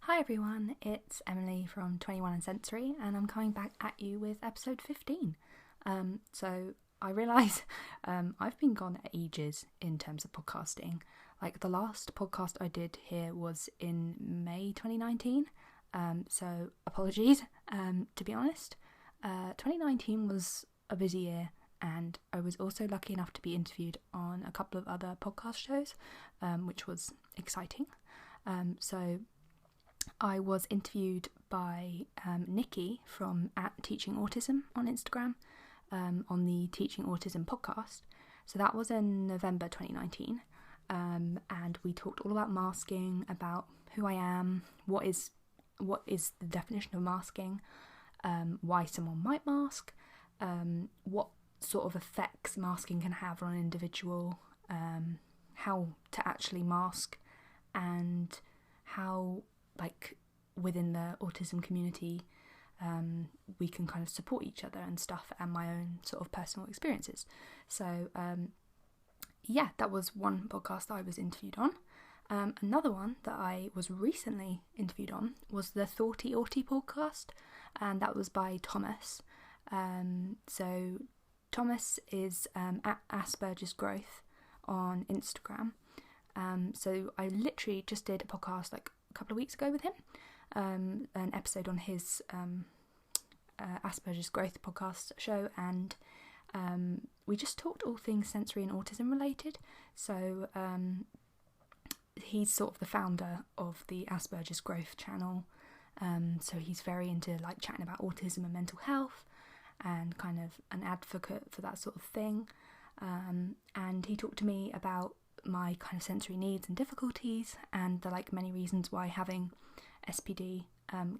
Hi everyone, it's Emily from 21 and Sensory, and I'm coming back at you with episode 15. So I realise I've been gone ages in terms of podcasting. Like the last podcast I did here was in May 2019, so apologies, to be honest. 2019 was a busy year, and I was also lucky enough to be interviewed on a couple of other podcast shows, which was exciting. So I was interviewed by Nikki from @TeachingAutism on Instagram on the Teaching Autism podcast. So that was in November 2019, and we talked all about masking, about who I am, what is the definition of masking, why someone might mask, what sort of effects masking can have on an individual, how to actually mask, and how, like, within the autism community, we can kind of support each other and stuff, and my own sort of personal experiences. So that was one podcast that I was interviewed on. Another one that I was recently interviewed on was the Thoughty Aughty podcast, and that was by Thomas. So Thomas is at Asperger's Growth on Instagram. So I literally just did a podcast like a couple of weeks ago with him, an episode on his Asperger's Growth podcast show, and we just talked all things sensory and autism related. So he's sort of the founder of the Asperger's Growth channel, so he's very into like chatting about autism and mental health, and kind of an advocate for that sort of thing. And he talked to me about my kind of sensory needs and difficulties, and the like many reasons why having SPD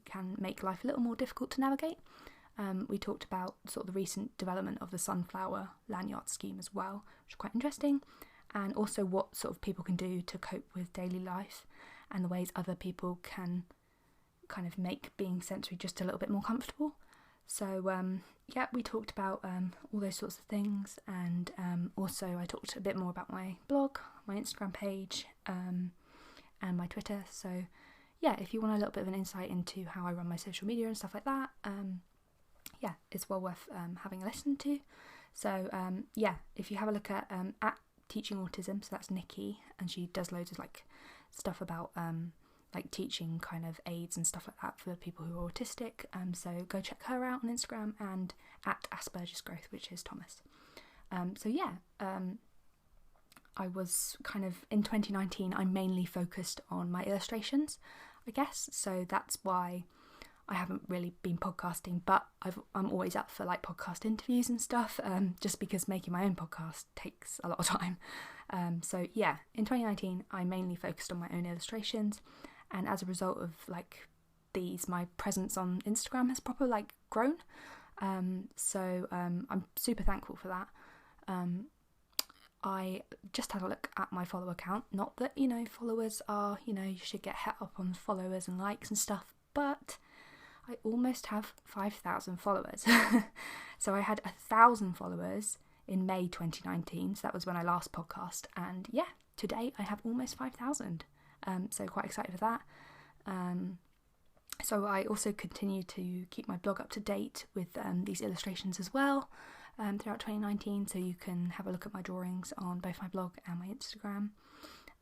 can make life a little more difficult to navigate. We talked about sort of the recent development of the Sunflower lanyard scheme as well, which is quite interesting, and also what sort of people can do to cope with daily life, and the ways other people can kind of make being sensory just a little bit more comfortable. So we talked about all those sorts of things, and also I talked a bit more about my blog, my Instagram page, and my Twitter. So if you want a little bit of an insight into how I run my social media and stuff like that, it's well worth having a listen to. So if you have a look at Teaching Autism, so that's Nikki, and she does loads of like stuff about like teaching kind of aids and stuff like that for people who are autistic. So go check her out on Instagram, and at Asperger's Growth, which is Thomas. I was kind of, in 2019, I mainly focused on my illustrations, I guess. So that's why I haven't really been podcasting, but I'm always up for like podcast interviews and stuff, just because making my own podcast takes a lot of time. In 2019, I mainly focused on my own illustrations. And as a result of like these, my presence on Instagram has proper like grown. I'm super thankful for that. I just had a look at my follow count. Not that, followers are, you should get hit up on followers and likes and stuff, but I almost have 5,000 followers. So I had 1,000 followers in May 2019. So that was when I last podcast. And today I have almost 5,000. So quite excited for that. So I also continue to keep my blog up to date with these illustrations as well throughout 2019. So you can have a look at my drawings on both my blog and my Instagram.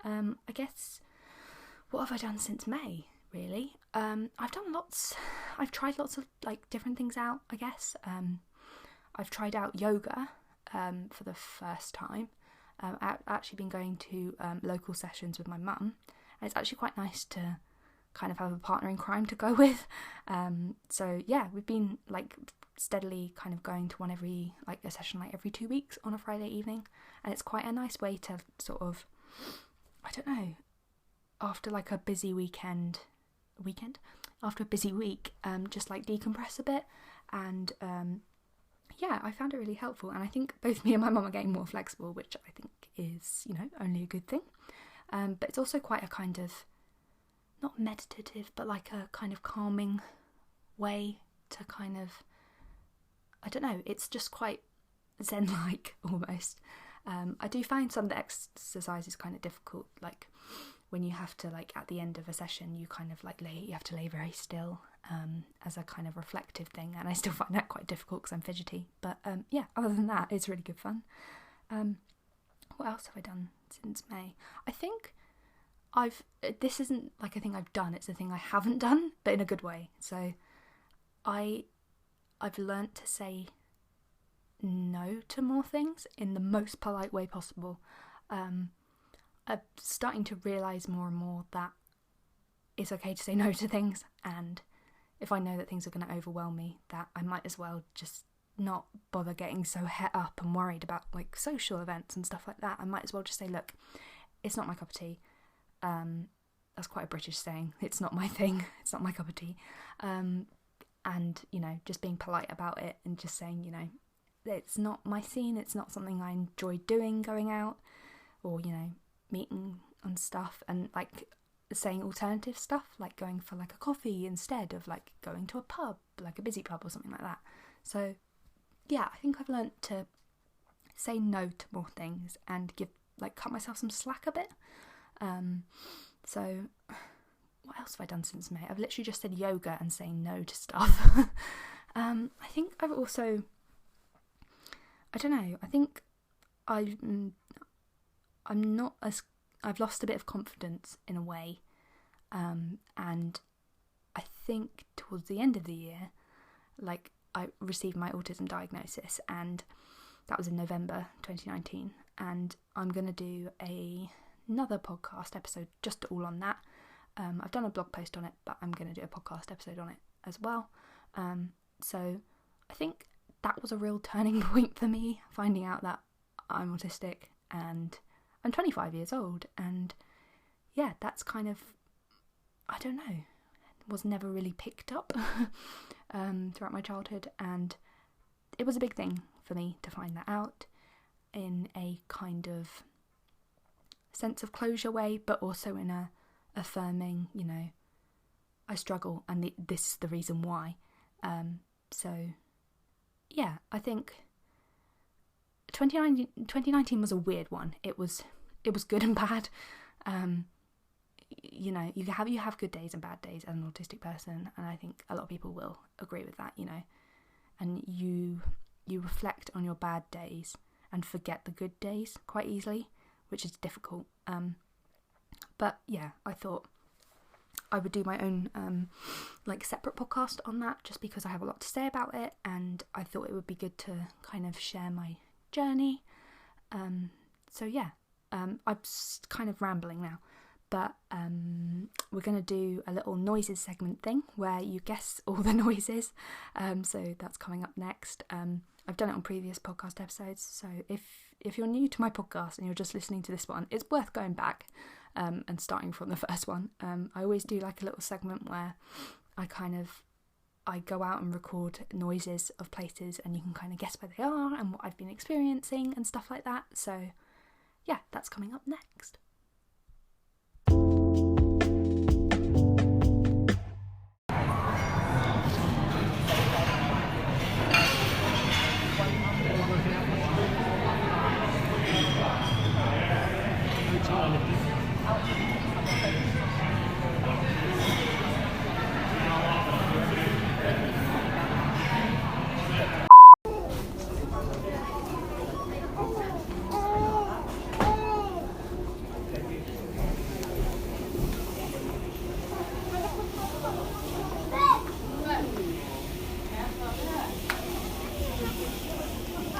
I guess, what have I done since May, really? I've tried lots of like different things out, I guess. I've tried out yoga for the first time. I've actually been going to local sessions with my mum. And it's actually quite nice to kind of have a partner in crime to go with. We've been like steadily kind of going to a session like every 2 weeks on a Friday evening. And it's quite a nice way to sort of, I don't know, after like a busy after a busy week, just like decompress a bit. And I found it really helpful. And I think both me and my mum are getting more flexible, which I think is, only a good thing. But it's also quite a kind of, not meditative, but like a kind of calming way to kind of, I don't know, it's just quite zen-like almost. I do find some of the exercises kind of difficult, like when you have to, like, at the end of a session, you kind of like you have to lay very still as a kind of reflective thing, and I still find that quite difficult because I'm fidgety. But yeah, other than that, it's really good fun. What else have I done since May? I think this isn't like a thing I've done, it's a thing I haven't done, but in a good way. So I've learnt to say no to more things in the most polite way possible. I'm starting to realise more and more that it's okay to say no to things, and if I know that things are going to overwhelm me, that I might as well just not bother getting so het up and worried about like social events and stuff like that. I might as well just say, look, it's not my cup of tea. That's quite a British saying. It's not my thing. It's not my cup of tea. And, you know, just being polite about it and just saying, you know, it's not my scene. It's not something I enjoy doing, going out or, you know, meeting and stuff, and like saying alternative stuff, like going for like a coffee instead of like going to a pub, like a busy pub or something like that. So yeah, I think I've learnt to say no to more things and cut myself some slack a bit. So what else have I done since May? I've literally just said yoga and saying no to stuff. I think I've also, I don't know, I think I've lost a bit of confidence in a way, and I think towards the end of the year, like, I received my autism diagnosis, and that was in November 2019, and I'm going to do another podcast episode just all on that. I've done a blog post on it, but I'm going to do a podcast episode on it as well. So I think that was a real turning point for me, finding out that I'm autistic, and I'm 25 years old, and yeah, that's kind of, I don't know, was never really picked up throughout my childhood, and it was a big thing for me to find that out in a kind of sense of closure way, but also in a affirming, you know, I struggle and this is the reason why. So yeah, I think 2019 was a weird one. It was good and bad. You know, you have good days and bad days as an autistic person, and I think a lot of people will agree with that, you know. And you reflect on your bad days and forget the good days quite easily, which is difficult. But yeah, I thought I would do my own separate podcast on that, just because I have a lot to say about it, and I thought it would be good to kind of share my journey. So yeah, I'm kind of rambling now, but we're going to do a little noises segment thing where you guess all the noises. So that's coming up next. I've done it on previous podcast episodes, so if you're new to my podcast and you're just listening to this one, it's worth going back and starting from the first one. I always do like a little segment where I go out and record noises of places, and you can kind of guess where they are and what I've been experiencing and stuff like that. So yeah, that's coming up next.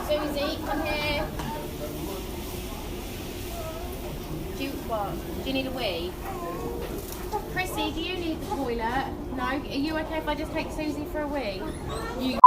Susie, come here. Do you need a wee? Chrissy, do you need the toilet? No? Are you okay if I just take Susie for a wee? You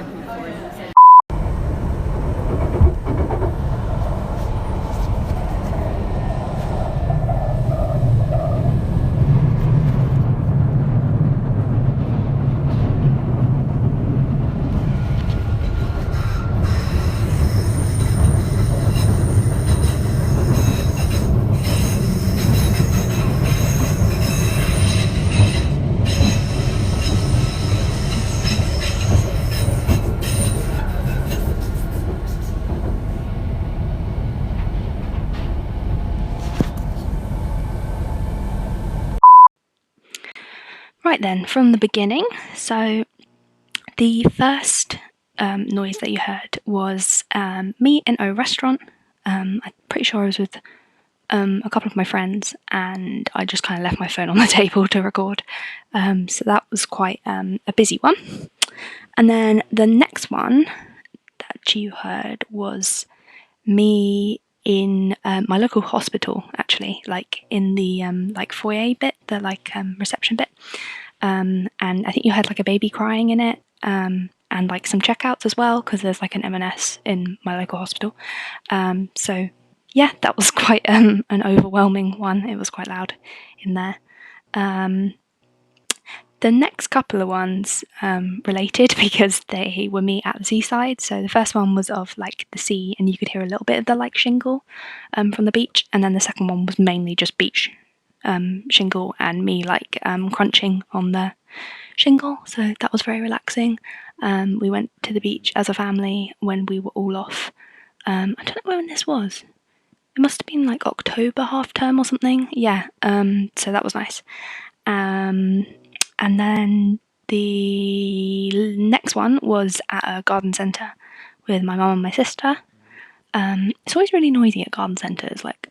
open it for him. So. Right then, from the beginning, so the first noise that you heard was me in a restaurant. I'm pretty sure I was with a couple of my friends, and I just kind of left my phone on the table to record. So that was quite a busy one. And then the next one that you heard was me in my local hospital, actually, like in the like foyer bit, the like reception bit. And I think you heard like a baby crying in it, and like some checkouts as well, because there's like an M&S in my local hospital. So yeah, that was quite an overwhelming one. It was quite loud in there. The next couple of ones related because they were me at the seaside. So the first one was of like the sea, and you could hear a little bit of the like shingle from the beach, and then the second one was mainly just beach shingle and me like crunching on the shingle. So that was very relaxing. We went to the beach as a family when we were all off. I don't know when this was. It must have been like October half term or something. Yeah. So that was nice. And then the next one was at a garden centre with my mum and my sister. It's always really noisy at garden centres. Like,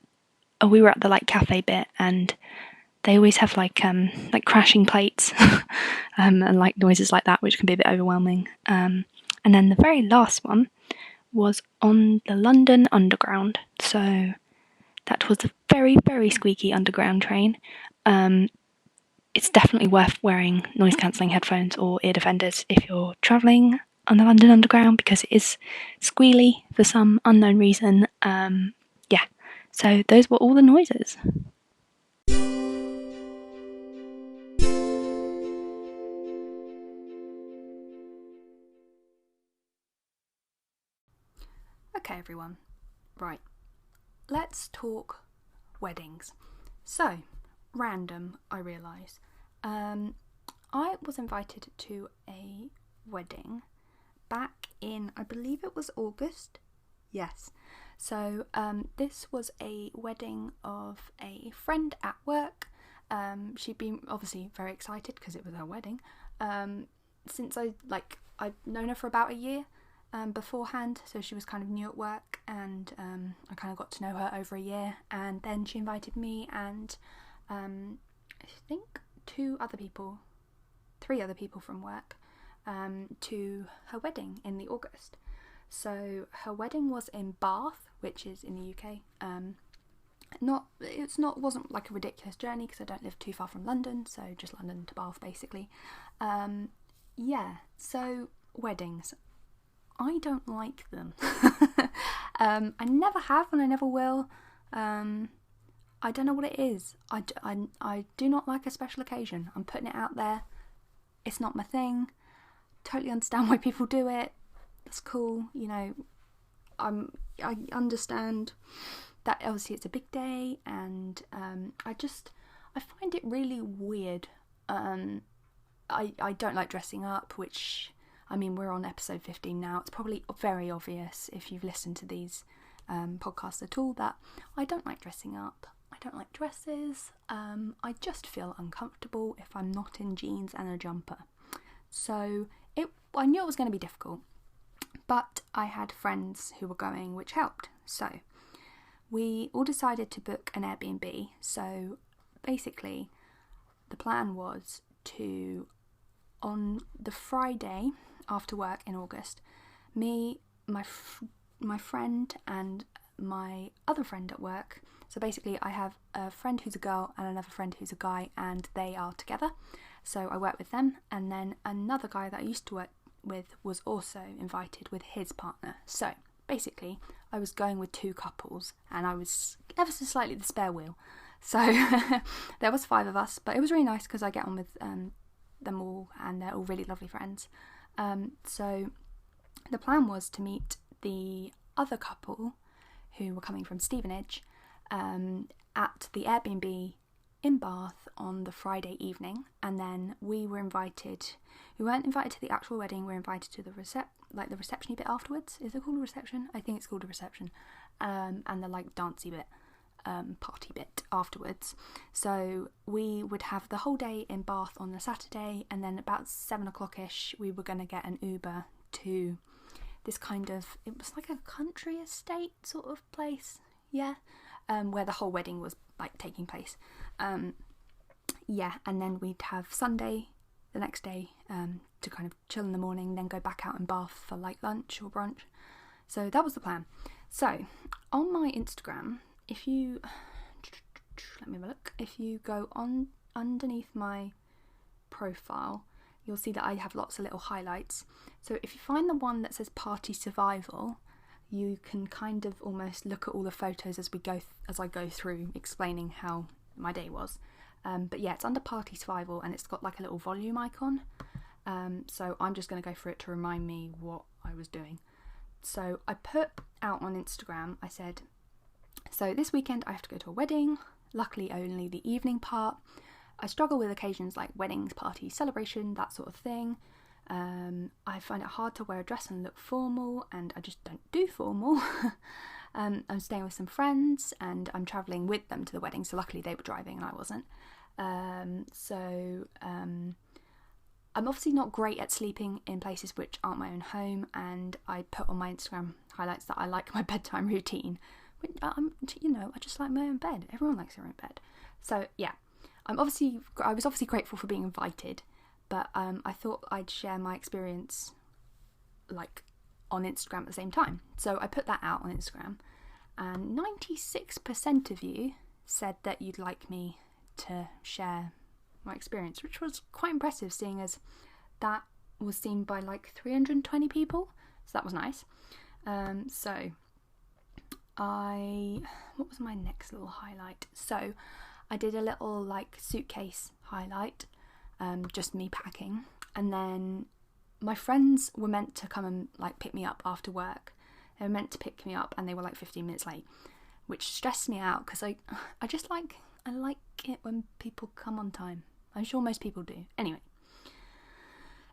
we were at the like cafe bit, and they always have like crashing plates and like noises like that, which can be a bit overwhelming. And then the very last one was on the London Underground. So that was a very, very squeaky underground train. It's definitely worth wearing noise-cancelling headphones or ear defenders if you're travelling on the London Underground, because it is squealy for some unknown reason. Yeah, so those were all the noises. Okay, everyone. Right. Let's talk weddings. So, random, I realise. I was invited to a wedding back in, I believe it was August. Yes. So, this was a wedding of a friend at work. She'd been obviously very excited because it was her wedding. Since I'd known her for about a year beforehand, so she was kind of new at work, and I kind of got to know her over a year. And then she invited me and I think three other people from work to her wedding in the August. So her wedding was in Bath, which is in the UK. Wasn't like a ridiculous journey because I don't live too far from London, so just London to Bath basically. Yeah, so weddings, I don't like them. I never have and I never will. I don't know what it is. I do not like a special occasion. I'm putting it out there. It's not my thing. Totally understand why people do it. That's cool. You know, I understand that obviously it's a big day, and I find it really weird. I don't like dressing up, which, I mean, we're on episode 15 now. It's probably very obvious if you've listened to these podcasts at all that I don't like dressing up. I don't like dresses. I just feel uncomfortable if I'm not in jeans and a jumper. So I knew it was going to be difficult, but I had friends who were going, which helped. So we all decided to book an Airbnb. So basically the plan was to, on the Friday after work in August, me, my friend and my other friend at work. So basically I have a friend who's a girl and another friend who's a guy, and they are together. So I work with them, and then another guy that I used to work with was also invited with his partner. So basically, I was going with 2 couples, and I was ever so slightly the spare wheel. So there was 5 of us, but it was really nice because I get on with them all, and they're all really lovely friends. So the plan was to meet the other couple who were coming from Stevenage at the Airbnb in Bath on the Friday evening, and then we weren't invited to the actual wedding. We were invited to the reception bit afterwards. Is it called a reception? I think it's called a reception. And the like dancey bit, party bit afterwards. So we would have the whole day in Bath on the Saturday, and then about 7 o'clock-ish we were going to get an Uber to this kind of, it was like a country estate sort of place, where the whole wedding was like taking place. And then we'd have Sunday the next day to kind of chill in the morning, then go back out in Bath for like lunch or brunch. So that was the plan. So on my Instagram, if you let me have a look, if you go on underneath my profile, you'll see that I have lots of little highlights. So if you find the one that says Party Survival, you can kind of almost look at all the photos as I go through explaining how my day was. But yeah, it's under Party Survival, and it's got like a little volume icon. So I'm just going to go through it to remind me what I was doing. So I put out on Instagram, I said, so this weekend I have to go to a wedding, luckily only the evening part. I struggle with occasions like weddings, parties, celebration, that sort of thing. I find it hard to wear a dress and look formal, and I just don't do formal. I'm staying with some friends, and I'm travelling with them to the wedding, so luckily they were driving and I wasn't. I'm obviously not great at sleeping in places which aren't my own home, and I put on my Instagram highlights that I like my bedtime routine. I just like my own bed. Everyone likes their own bed. So yeah, I was obviously grateful for being invited, but I thought I'd share my experience like on Instagram at the same time. So I put that out on Instagram, and 96% of you said that you'd like me to share my experience, which was quite impressive, seeing as that was seen by like 320 people. So that was nice. What was my next little highlight? So I did a little like suitcase highlight, just me packing, and then my friends were meant to come and like pick me up after work. They were meant to pick me up, and they were like 15 minutes late, which stressed me out because I like it when people come on time. I'm sure most people do.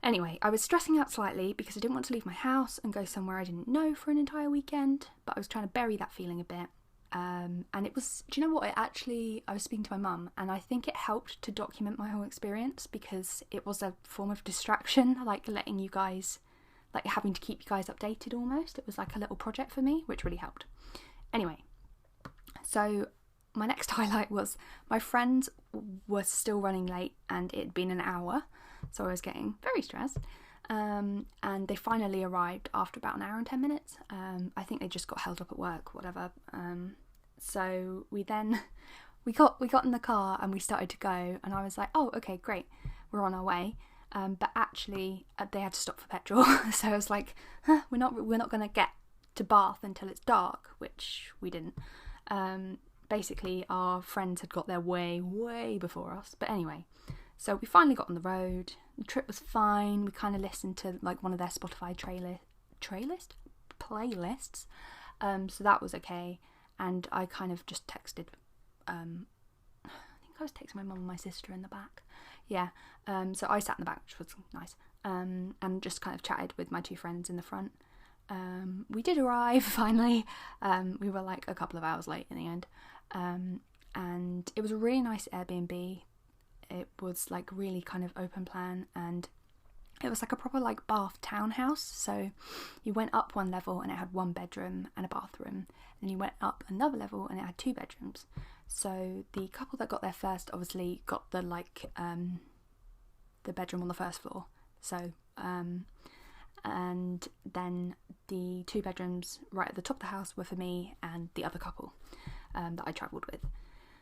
Anyway, I was stressing out slightly because I didn't want to leave my house and go somewhere I didn't know for an entire weekend, but I was trying to bury that feeling a bit. And it was, do you know what, I was speaking to my mum, and I think it helped to document my whole experience because it was a form of distraction, like letting you guys, like having to keep you guys updated almost. It was like a little project for me, which really helped. Anyway, so my next highlight was my friends were still running late, and it'd been an hour, so I was getting very stressed. And they finally arrived after about an hour and 10 minutes. I think they just got held up at work, whatever. So we got in the car and we started to go, and I was like, oh, okay, great, we're on our way. But actually, they had to stop for petrol. So I was like, we're not going to get to Bath until it's dark, which we didn't. Basically, our friends had got there way before us. But anyway, so we finally got on the road. The trip was fine. We kind of listened to like one of their Spotify playlists. So that was okay. And I kind of just texted, I think I was texting my mum and my sister in the back. Yeah. So I sat in the back, which was nice. And just kind of chatted with my 2 friends in the front. We did arrive finally. We were like a couple of hours late in the end. And it was a really nice Airbnb. It was like really kind of open plan, and it was like a proper like Bath townhouse. So you went up 1 level and it had 1 bedroom and a bathroom, and you went up another level and it had 2 bedrooms. So the couple that got there first obviously got the like the bedroom on the first floor. So and then the 2 bedrooms right at the top of the house were for me and the other couple that I travelled with.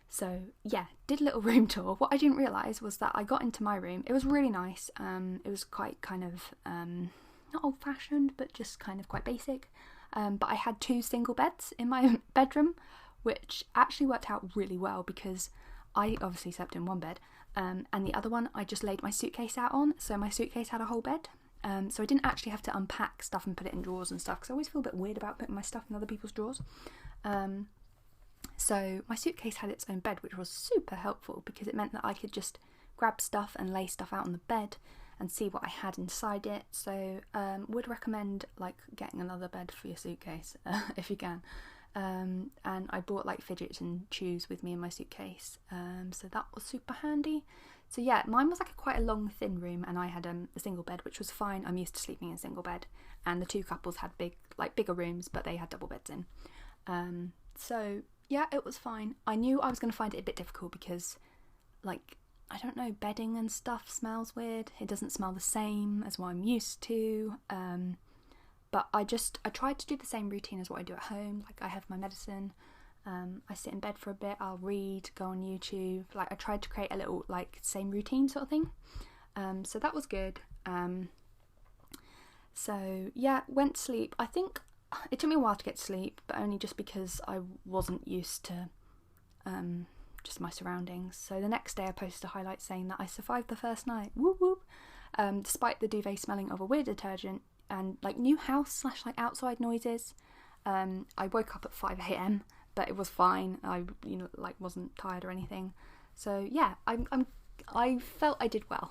So yeah, did a little room tour. What I didn't realise was that I got into my room. It was really nice. It was quite kind of not old-fashioned, but just kind of quite basic. But I had 2 single beds in my bedroom, which actually worked out really well because I obviously slept in one bed, and the other one I just laid my suitcase out on, so my suitcase had a whole bed. So I didn't actually have to unpack stuff and put it in drawers and stuff, because I always feel a bit weird about putting my stuff in other people's drawers. So my suitcase had its own bed, which was super helpful because it meant that I could just grab stuff and lay stuff out on the bed and see what I had inside it. So would recommend like getting another bed for your suitcase if you can. And I brought like fidgets and shoes with me in my suitcase, so that was super handy. So yeah, mine was like quite a long thin room, and I had a single bed, which was fine. I'm used to sleeping in a single bed, and the 2 couples had bigger rooms, but they had double beds in. So yeah, it was fine. I knew I was going to find it a bit difficult because, like, I don't know, bedding and stuff smells weird. It doesn't smell the same as what I'm used to. But I tried to do the same routine as what I do at home. Like, I have my medicine, I sit in bed for a bit, I'll read, go on YouTube. Like, I tried to create a little, like, same routine sort of thing. So that was good. So yeah, went to sleep. I think it took me a while to get to sleep, but only just because I wasn't used to just my surroundings. So the next day I posted a highlight saying that I survived the first night, whoop whoop, despite the duvet smelling of a weird detergent and like new house / like outside noises. I woke up at 5 a.m, but it was fine. I like wasn't tired or anything. So yeah, I felt I did well.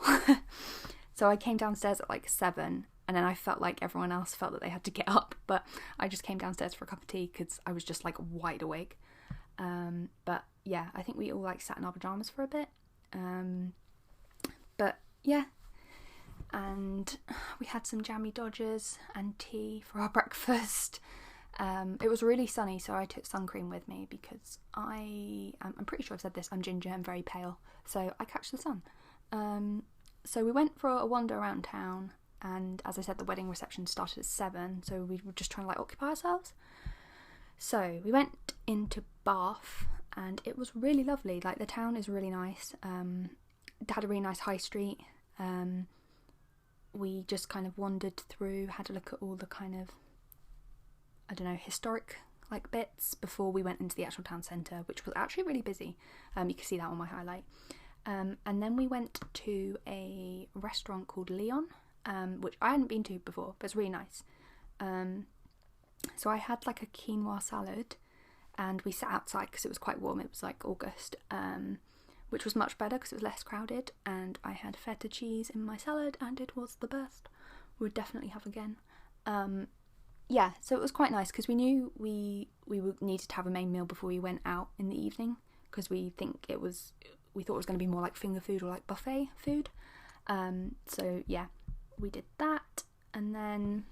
So I came downstairs at like 7, and then I felt like everyone else felt that they had to get up, but I just came downstairs for a cup of tea because I was just like wide awake. But yeah, I think we all like sat in our pajamas for a bit. But yeah, and we had some jammy Dodgers and tea for our breakfast. It was really sunny, so I took sun cream with me because I'm pretty sure I've said this, I'm ginger and very pale, so I catch the sun. So we went for a wander around town, and as I said, the wedding reception started at 7, so we were just trying to like occupy ourselves. So we went into Bath, and it was really lovely. Like, the town is really nice. It had a really nice high street. We just kind of wandered through, had a look at all the kind of, I don't know, historic like bits before we went into the actual town centre, which was actually really busy. You can see that on my highlight. And then we went to a restaurant called Leon, which I hadn't been to before, but it's really nice. So I had like a quinoa salad, and we sat outside because it was quite warm. It was like August, which was much better because it was less crowded. And I had feta cheese in my salad, and it was the best. We would definitely have again. Yeah, so it was quite nice because we knew we needed to have a main meal before we went out in the evening, because we thought it was going to be more like finger food or like buffet food. So yeah, we did that, and then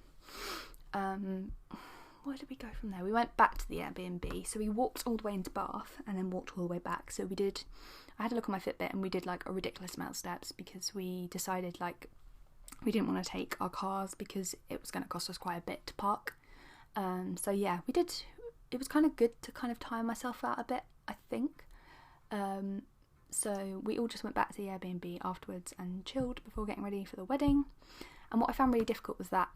where did we go from there? We went back to the Airbnb, so we walked all the way into Bath and then walked all the way back. So I had a look at my Fitbit, and we did like a ridiculous amount of steps because we decided like we didn't want to take our cars because it was going to cost us quite a bit to park. So yeah, we did. It was kind of good to kind of tire myself out a bit, I think. So we all just went back to the Airbnb afterwards and chilled before getting ready for the wedding. And what I found really difficult was that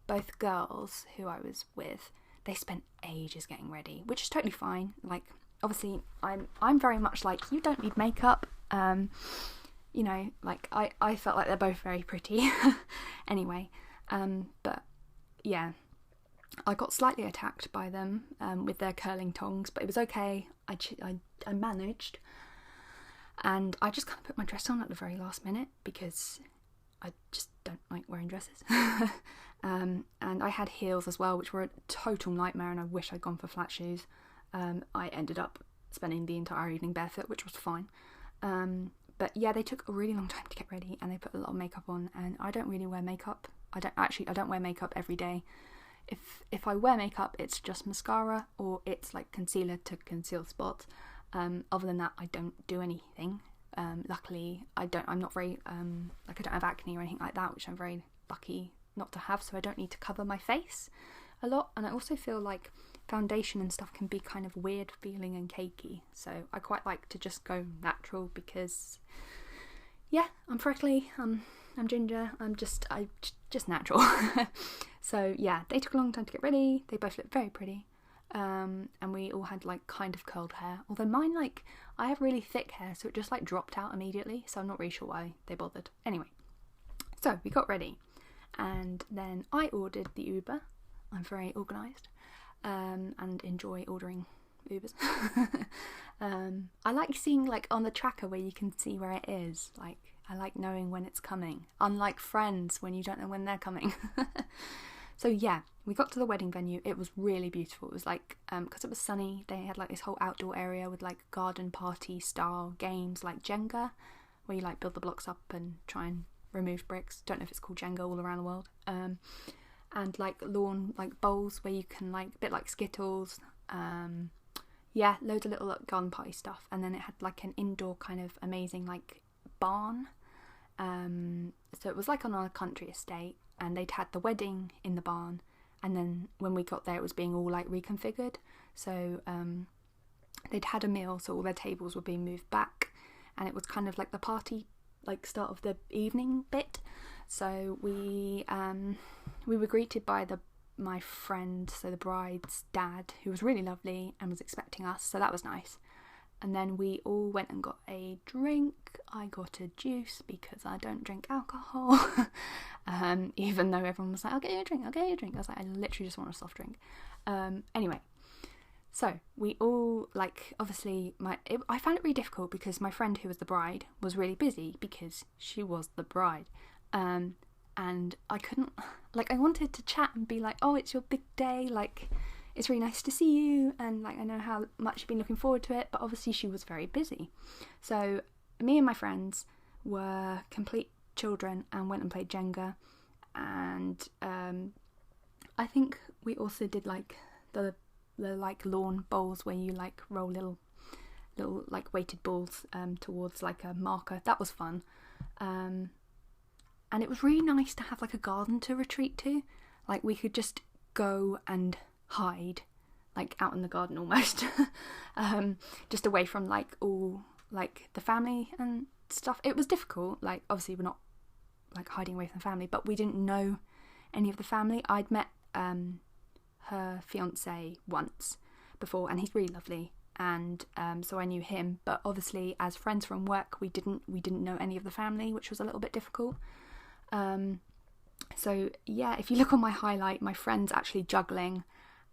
both girls who I was with, they spent ages getting ready, which is totally fine. Like, obviously I'm very much like, you don't need makeup. You know, like I felt like they're both very pretty. Anyway, but yeah, I got slightly attacked by them with their curling tongs, but it was okay. I managed, and I just kind of put my dress on at the very last minute because I just don't like wearing dresses. And I had heels as well, which were a total nightmare, and I wish I'd gone for flat shoes. I ended up spending the entire evening barefoot, which was fine. But yeah, they took a really long time to get ready, and they put a lot of makeup on, and I don't really wear makeup. I don't wear makeup every day. If I wear makeup, it's just mascara or it's like concealer to conceal spots. Other than that, I don't do anything. Luckily, I'm not very like, I don't have acne or anything like that, which I'm very lucky not to have, so I don't need to cover my face a lot. And I also feel like foundation and stuff can be kind of weird feeling and cakey, so I quite like to just go natural because yeah, I'm freckly, I'm ginger. I'm just natural. So yeah, they took a long time to get ready. They both looked very pretty. And we all had like kind of curled hair. Although mine, like, I have really thick hair, so it just like dropped out immediately. So I'm not really sure why they bothered. Anyway, so we got ready, and then I ordered the Uber. I'm very organised, and enjoy ordering Ubers. I like seeing like on the tracker where you can see where it is. Like, I like knowing when it's coming. Unlike Friends, when you don't know when they're coming. So yeah, we got to the wedding venue. It was really beautiful. It was like, because it was sunny, they had like this whole outdoor area with like garden party style games like Jenga, where you like build the blocks up and try and remove bricks. Don't know if it's called Jenga all around the world. And like lawn like bowls where you can like, a bit like Skittles. Yeah, loads of little like, garden party stuff. And then it had like an indoor kind of amazing like barn. So it was like on a country estate, and they'd had the wedding in the barn, and then when we got there it was being all like reconfigured. So they'd had a meal, so all their tables were being moved back, and it was kind of like the party like start of the evening bit. So we were greeted by my friend, so the bride's dad, who was really lovely and was expecting us, so that was nice. And then we all went and got a drink. I got a juice because I don't drink alcohol. Even though everyone was like, I'll get you a drink. I was like, I literally just want a soft drink. Anyway, so we all, like, obviously, I found it really difficult because my friend who was the bride was really busy because she was the bride. And I couldn't, like, I wanted to chat and be like, oh, it's your big day, like, it's really nice to see you, and like I know how much you've been looking forward to it, but obviously she was very busy. So me and my friends were complete children and went and played Jenga, and I think we also did like the like lawn bowls where you like roll little like weighted balls towards like a marker. That was fun, and it was really nice to have like a garden to retreat to. Like, we could just go and hide like out in the garden almost. Just away from like all like the family and stuff. It was difficult, like obviously we're not like hiding away from the family, but we didn't know any of the family. I'd met her fiance once before, and he's really lovely, and so I knew him, but obviously as friends from work we didn't know any of the family, which was a little bit difficult. So yeah, if you look on my highlight, my friend's actually juggling,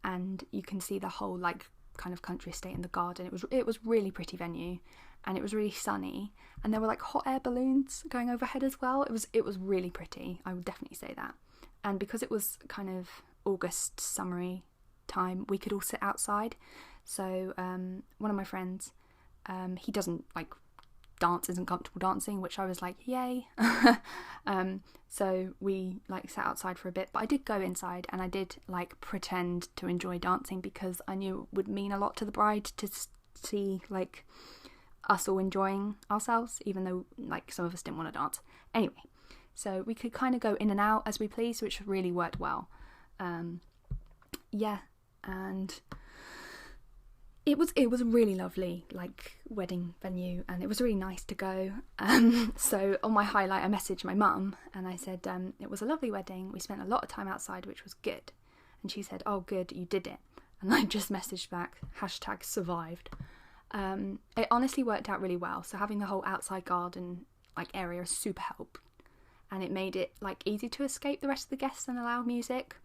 and you can see the whole like kind of country estate in the garden. It was really pretty venue, and it was really sunny, and there were like hot air balloons going overhead as well. It was really pretty, I would definitely say that. And because it was kind of August summery time, we could all sit outside. So one of my friends, he doesn't like dance, isn't comfortable dancing, which I was like, yay. So we like sat outside for a bit, but I did go inside and I did like pretend to enjoy dancing because I knew it would mean a lot to the bride to see like us all enjoying ourselves, even though like some of us didn't want to dance. Anyway, so we could kind of go in and out as we pleased, which really worked well. Yeah, and it was a really lovely like wedding venue, and it was really nice to go. So on my highlight I messaged my mum and I said, it was a lovely wedding, we spent a lot of time outside, which was good. And she said, oh good, you did it. And I just messaged back, #survived. It honestly worked out really well. So having the whole outside garden like area super helped, and it made it like easy to escape the rest of the guests and allow music,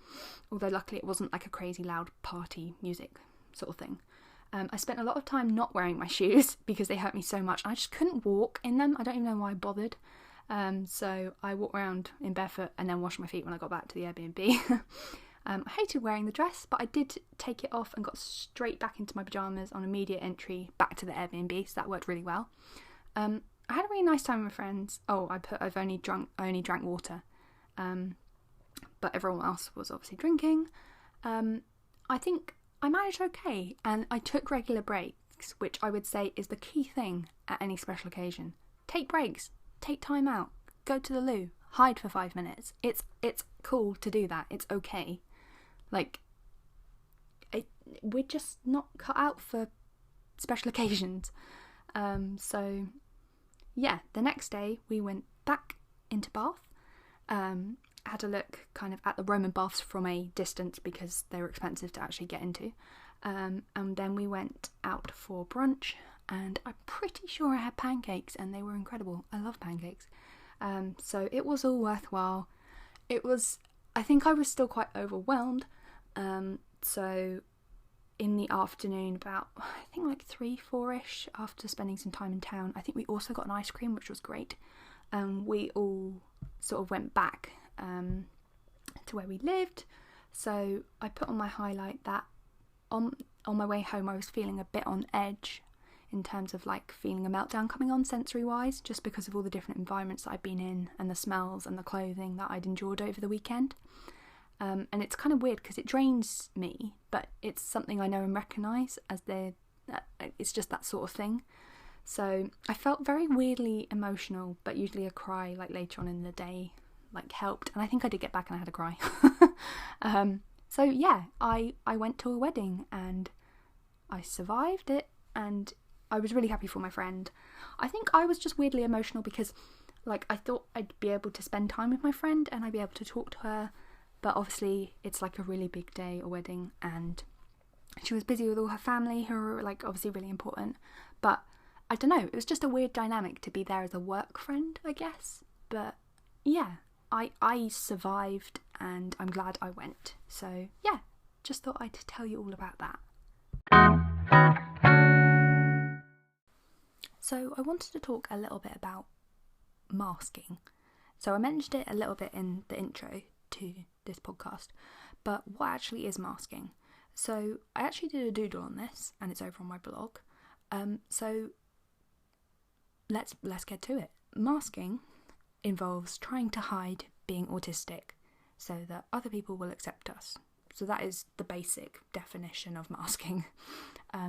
although luckily it wasn't like a crazy loud party music sort of thing. I spent a lot of time not wearing my shoes because they hurt me so much. I just couldn't walk in them. I don't even know why I bothered. So I walked around in barefoot and then washed my feet when I got back to the Airbnb. I hated wearing the dress, but I did take it off and got straight back into my pyjamas on immediate entry back to the Airbnb, so that worked really well. I had a really nice time with my friends. Oh, I only drank water, but everyone else was obviously drinking. I think I managed okay, and I took regular breaks, which I would say is the key thing at any special occasion. Take breaks, take time out, go to the loo, hide for 5 minutes. It's cool to do that. It's okay. Like, we're just not cut out for special occasions. So yeah, the next day we went back into Bath. Had a look kind of at the Roman baths from a distance because they were expensive to actually get into. And then we went out for brunch, and I'm pretty sure I had pancakes, and they were incredible. I love pancakes. So it was all worthwhile. I think I was still quite overwhelmed. So in the afternoon, about I think like 3-4ish, after spending some time in town, I think we also got an ice cream, which was great. We all sort of went back to where we lived. So I put on my highlight that on my way home I was feeling a bit on edge in terms of like feeling a meltdown coming on sensory wise, just because of all the different environments that I'd been in and the smells and the clothing that I'd endured over the weekend. And it's kind of weird because it drains me, but it's something I know and recognise as it's just that sort of thing. So I felt very weirdly emotional, but usually a cry like later on in the day like helped, and I think I did get back and I had a cry. So yeah, I went to a wedding and I survived it, and I was really happy for my friend. I think I was just weirdly emotional because like I thought I'd be able to spend time with my friend and I'd be able to talk to her, but obviously it's like a really big day, a wedding, and she was busy with all her family who are like obviously really important. But I don't know, it was just a weird dynamic to be there as a work friend, I guess. But yeah, I survived and I'm glad I went. So yeah, just thought I'd tell you all about that. So I wanted to talk a little bit about masking. So I mentioned it a little bit in the intro to this podcast, but what actually is masking? So I actually did a doodle on this and it's over on my blog. So let's get to it. Masking involves trying to hide being autistic so that other people will accept us. So that is the basic definition of masking.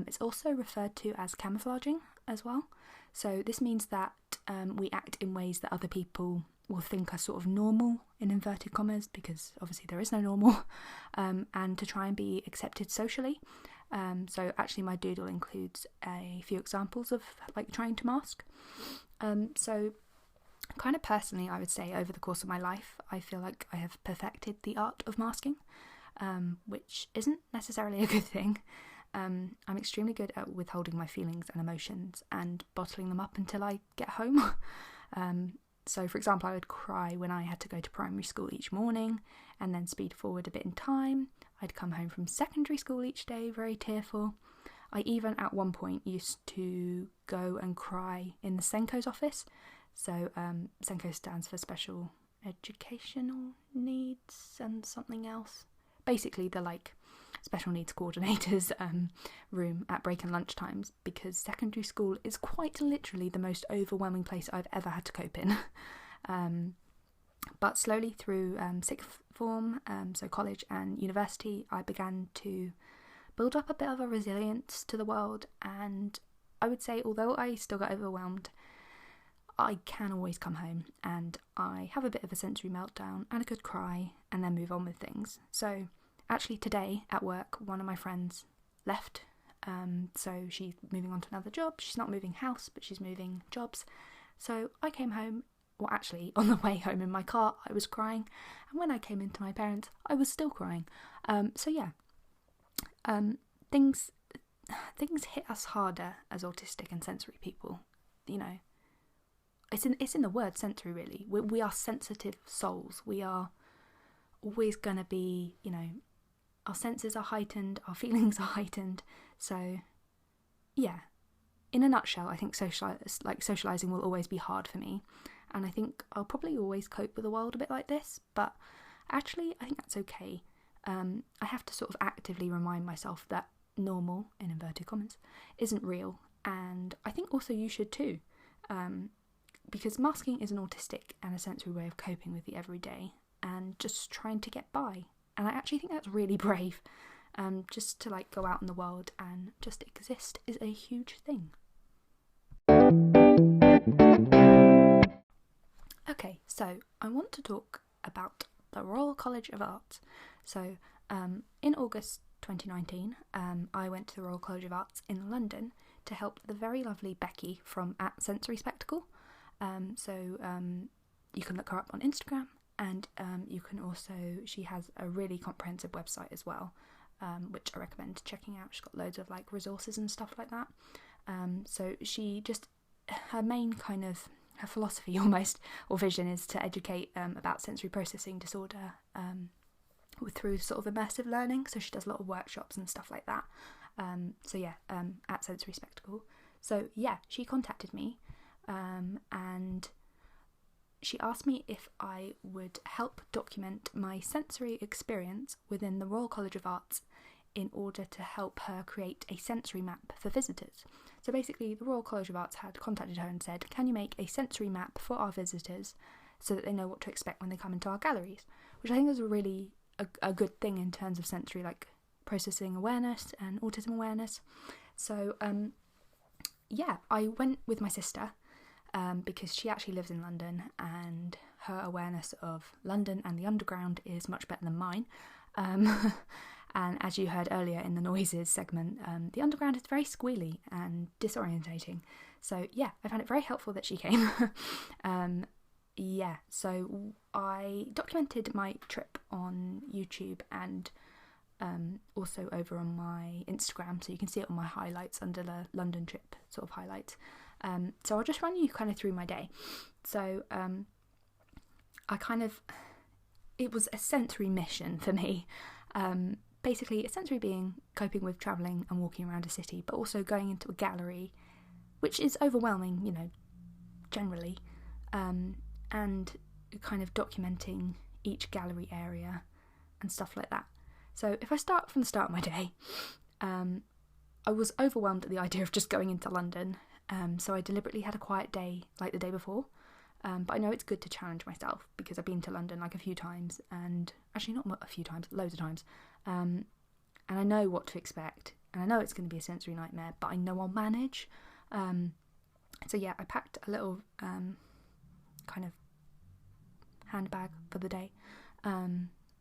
It's also referred to as camouflaging as well. So this means that we act in ways that other people will think are sort of normal, in inverted commas, because obviously there is no normal, and to try and be accepted socially. So actually my doodle includes a few examples of like trying to mask. So kind of personally, I would say over the course of my life, I feel like I have perfected the art of masking, which isn't necessarily a good thing. I'm extremely good at withholding my feelings and emotions and bottling them up until I get home. So for example, I would cry when I had to go to primary school each morning and then speed forward a bit in time. I'd come home from secondary school each day very tearful. I even at one point used to go and cry in the SENCO's office. So SENCO stands for Special Educational Needs and something else. Basically the like special needs coordinators room at break and lunch times, because secondary school is quite literally the most overwhelming place I've ever had to cope in. But slowly through sixth form, so college and university, I began to build up a bit of a resilience to the world, and I would say although I still got overwhelmed, I can always come home and I have a bit of a sensory meltdown and a good cry and then move on with things. So actually today at work, one of my friends left, so she's moving on to another job. She's not moving house, but she's moving jobs. So I came home, well actually on the way home in my car I was crying, and when I came into my parents I was still crying. So yeah, things hit us harder as autistic and sensory people, you know. It's in the word sensory really. We are sensitive souls. We are always going to be, you know, our senses are heightened, our feelings are heightened. So yeah, in a nutshell, I think socialising will always be hard for me, and I think I'll probably always cope with the world a bit like this, but actually I think that's okay. I have to sort of actively remind myself that normal, in inverted commas, isn't real, and I think also you should too. Because masking is an autistic and a sensory way of coping with the everyday and just trying to get by. And I actually think that's really brave. Just to like go out in the world and just exist is a huge thing. Okay, so I want to talk about the Royal College of Arts. So in August 2019, I went to the Royal College of Arts in London to help the very lovely Becky from At Sensory Spectacle. You can look her up on Instagram, and you can also, she has a really comprehensive website as well, which I recommend checking out. She's got loads of like resources and stuff like that. So she just, her main kind of, her philosophy almost, or vision, is to educate about sensory processing disorder through sort of immersive learning. So she does a lot of workshops and stuff like that. At Sensory Spectacle. So yeah, she contacted me and she asked me if I would help document my sensory experience within the Royal College of Arts in order to help her create a sensory map for visitors. So basically, the Royal College of Arts had contacted her and said, can you make a sensory map for our visitors so that they know what to expect when they come into our galleries? Which I think is a really a good thing in terms of sensory, like, processing awareness and autism awareness. So I went with my sister because she actually lives in London, and her awareness of London and the underground is much better than mine. And as you heard earlier in the noises segment, the underground is very squealy and disorientating. So yeah, I found it very helpful that she came. So I documented my trip on YouTube and also over on my Instagram, so you can see it on my highlights under the London trip sort of highlights. So I'll just run you kind of through my day. So it was a sensory mission for me. Basically, a sensory being coping with travelling and walking around a city, but also going into a gallery, which is overwhelming, you know, generally, and kind of documenting each gallery area and stuff like that. So if I start from the start of my day, I was overwhelmed at the idea of just going into London, so I deliberately had a quiet day like the day before. But I know it's good to challenge myself because I've been to London like a few times, and actually not a few times, loads of times. And I know what to expect, and I know it's going to be a sensory nightmare, but I know I'll manage. So yeah, I packed a little kind of handbag for the day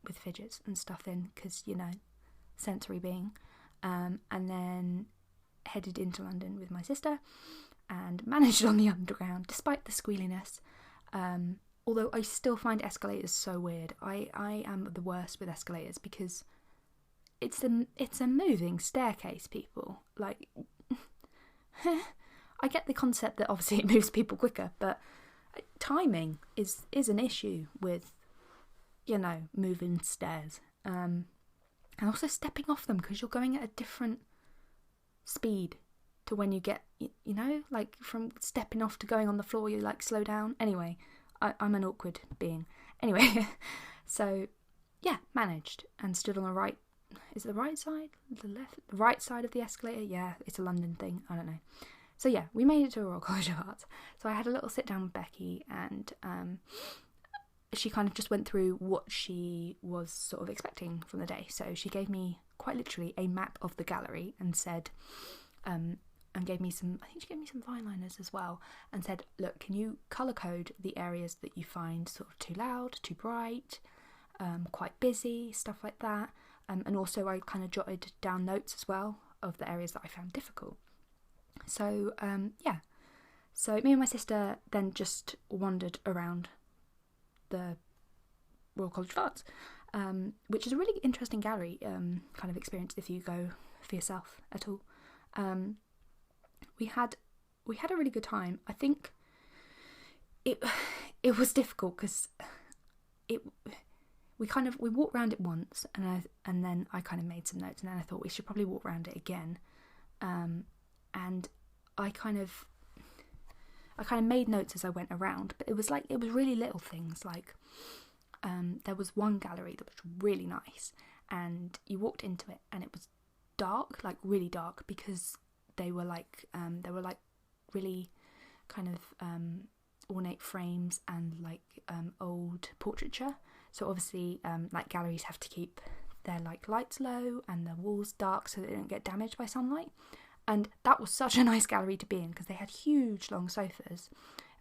with fidgets and stuff in, because, you know, sensory being. And then headed into London with my sister and managed on the underground despite the squealiness. Although I still find escalators so weird. I am the worst with escalators because it's a moving staircase, people. Like, I get the concept that obviously it moves people quicker, but timing is an issue with, you know, moving stairs. And also stepping off them, because you're going at a different speed to when you get, you know, like from stepping off to going on the floor, you like slow down. Anyway, I'm an awkward being. Anyway, so yeah, managed and stood on the right. Is it the right side? The left? The right side of the escalator? Yeah, it's a London thing. I don't know. So yeah, we made it to Royal College of Arts. So I had a little sit down with Becky, and she kind of just went through what she was sort of expecting from the day. So she gave me quite literally a map of the gallery and said, and gave me some, I think she gave me some fine liners as well, and said, look, can you colour code the areas that you find sort of too loud, too bright, quite busy, stuff like that. And also I kind of jotted down notes as well of the areas that I found difficult. So so me and my sister then just wandered around the Royal College of Arts, which is a really interesting gallery kind of experience if you go for yourself at all. We had a really good time. I think it was difficult because we walked around it once, and then I kind of made some notes, and then I thought we should probably walk around it again. And I kind of made notes as I went around, but it was really little things. Like there was one gallery that was really nice, and you walked into it and it was dark, like really dark, because they were like really kind of ornate frames and like old portraiture. So obviously like galleries have to keep their like lights low and the walls dark so they don't get damaged by sunlight. And that was such a nice gallery to be in, because they had huge long sofas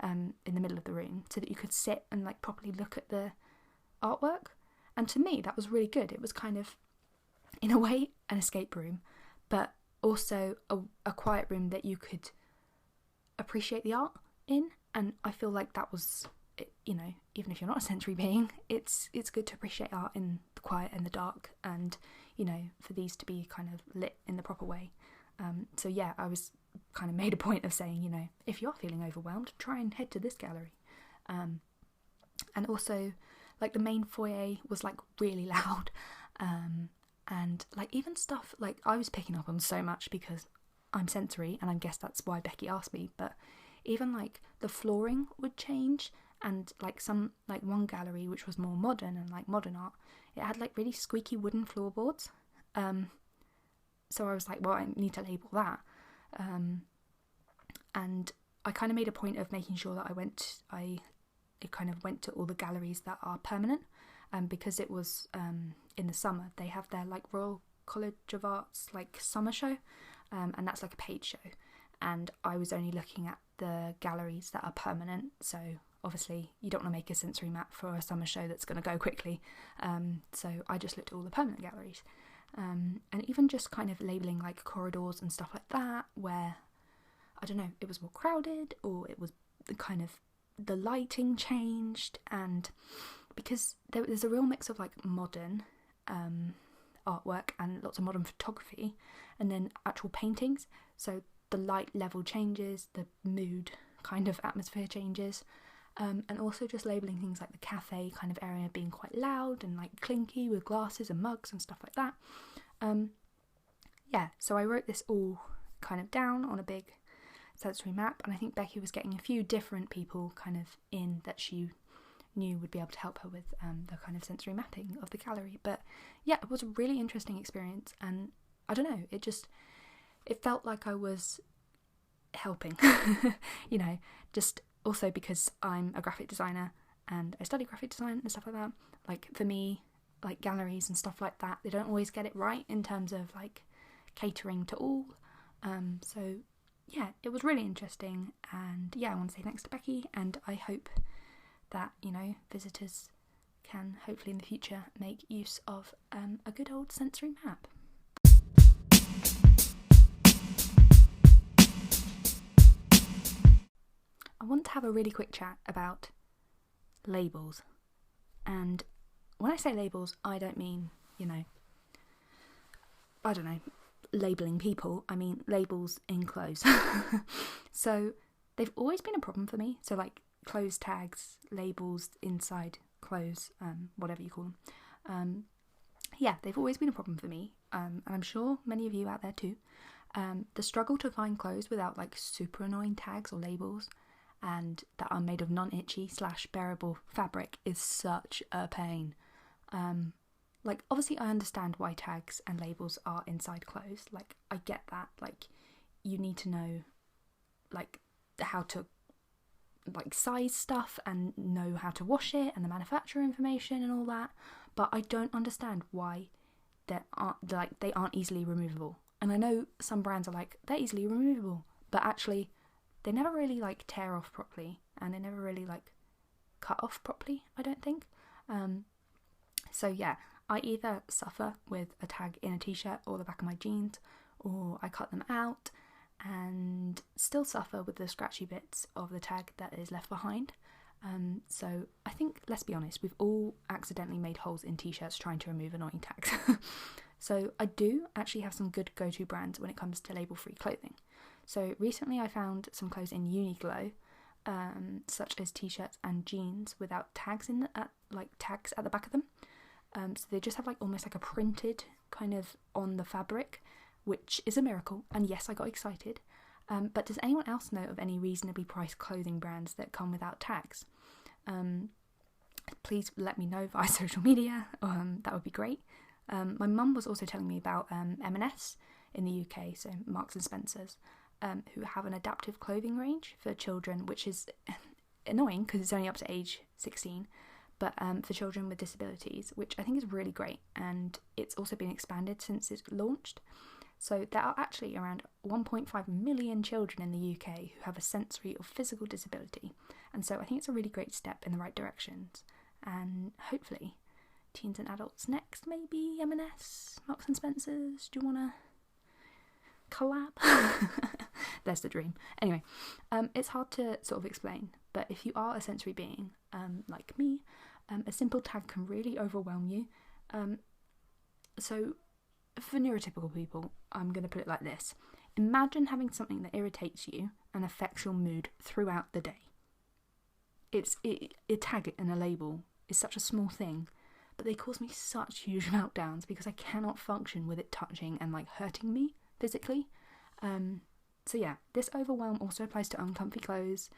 in the middle of the room so that you could sit and like properly look at the artwork. And to me that was really good. It was kind of, in a way, an escape room, but also a quiet room that you could appreciate the art in. And I feel like that was even if you're not a sensory being, it's good to appreciate art in the quiet and the dark, and for these to be kind of lit in the proper way. So yeah, I was kind of made a point of saying, if you're feeling overwhelmed, try and head to this gallery. And also, like, the main foyer was like really loud, and like even stuff like I was picking up on so much because I'm sensory, and I guess that's why Becky asked me, but even like the flooring would change, and like one gallery which was more modern and like modern art, it had like really squeaky wooden floorboards. So I was like, well, I need to label that. And I kind of made a point of making sure that I kind of went to all the galleries that are permanent, because it was in the summer they have their like Royal College of Art's like summer show, and that's like a paid show, and I was only looking at the galleries that are permanent. So obviously you don't want to make a sensory map for a summer show that's going to go quickly, so I just looked at all the permanent galleries, and even just kind of labelling like corridors and stuff like that where, I don't know, it was more crowded, or it was kind of the lighting changed, and because there's a real mix of like modern artwork and lots of modern photography, and then actual paintings, so the light level changes, the mood kind of atmosphere changes, and also just labelling things like the cafe kind of area being quite loud and like clinky with glasses and mugs and stuff like that. So I wrote this all kind of down on a big sensory map, and I think Becky was getting a few different people kind of in that she knew would be able to help her with the kind of sensory mapping of the gallery. But yeah, it was a really interesting experience, and I don't know, it felt like I was helping just also because I'm a graphic designer and I study graphic design and stuff like that. Like for me, like galleries and stuff like that, they don't always get it right in terms of like catering to all, so yeah, it was really interesting, and yeah, I want to say thanks to Becky, and I hope that, visitors can hopefully in the future make use of a good old sensory map. I want to have a really quick chat about labels, and when I say labels, I don't mean, I don't know, labelling people, I mean labels in clothes. So they've always been a problem for me, so like clothes tags, labels inside clothes, whatever you call them. They've always been a problem for me, and I'm sure many of you out there too. The struggle to find clothes without like super annoying tags or labels, and that are made of non-itchy / bearable fabric, is such a pain. Like, obviously I understand why tags and labels are inside clothes, like I get that, like you need to know like how to like size stuff and know how to wash it and the manufacturer information and all that, but I don't understand why they aren't easily removable. And I know some brands are like, they're easily removable, but actually they never really like tear off properly, and they never really like cut off properly, I don't think. So yeah, I either suffer with a tag in a t-shirt or the back of my jeans, or I cut them out and still suffer with the scratchy bits of the tag that is left behind. So I think, let's be honest, we've all accidentally made holes in t-shirts trying to remove annoying tags. So I do actually have some good go-to brands when it comes to label-free clothing. So recently I found some clothes in Uniqlo, such as t-shirts and jeans without tags tags at the back of them. So they just have like almost like a printed kind of on the fabric, which is a miracle, and yes, I got excited. But does anyone else know of any reasonably priced clothing brands that come without tags? Please let me know via social media, that would be great. My mum was also telling me about M&S in the UK, so Marks and Spencer's, who have an adaptive clothing range for children, which is annoying because it's only up to age 16, but for children with disabilities, which I think is really great, and it's also been expanded since it launched. So there are actually around 1.5 million children in the UK who have a sensory or physical disability, and so I think it's a really great step in the right directions, and hopefully teens and adults next, maybe M&S, Marks and Spencer's, do you want to collab? There's the dream. Anyway, it's hard to sort of explain, But if you are a sensory being, like me, a simple tag can really overwhelm you. So for neurotypical people, I'm going to put it like this. Imagine having something that irritates you and affects your mood throughout the day. A tag and a label is such a small thing, but they cause me such huge meltdowns because I cannot function with it touching and like hurting me physically. So yeah, this overwhelm also applies to uncomfy clothes,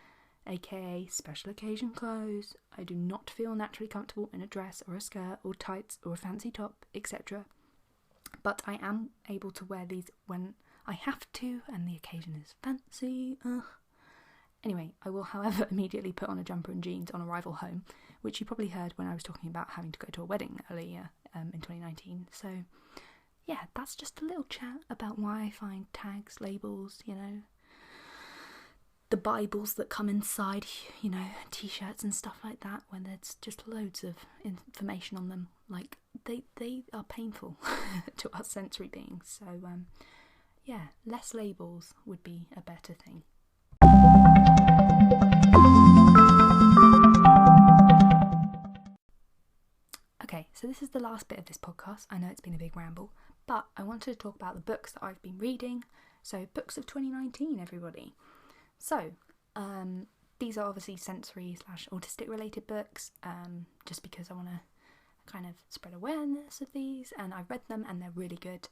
aka special occasion clothes. I do not feel naturally comfortable in a dress or a skirt or tights or a fancy top, etc. But I am able to wear these when I have to and the occasion is fancy. Anyway, I will, however, immediately put on a jumper and jeans on arrival home, which you probably heard when I was talking about having to go to a wedding earlier in 2019. So yeah, that's just a little chat about why I find tags, labels, the Bibles that come inside, t-shirts and stuff like that, when there's just loads of information on them. Like, they are painful to us sensory beings. So, yeah, less labels would be a better thing. Okay, so this is the last bit of this podcast. I know it's been a big ramble, but I wanted to talk about the books that I've been reading. So, books of 2019, everybody. So, these are obviously sensory / autistic related books, just because I want to kind of spread awareness of these, and I've read them and they're really good.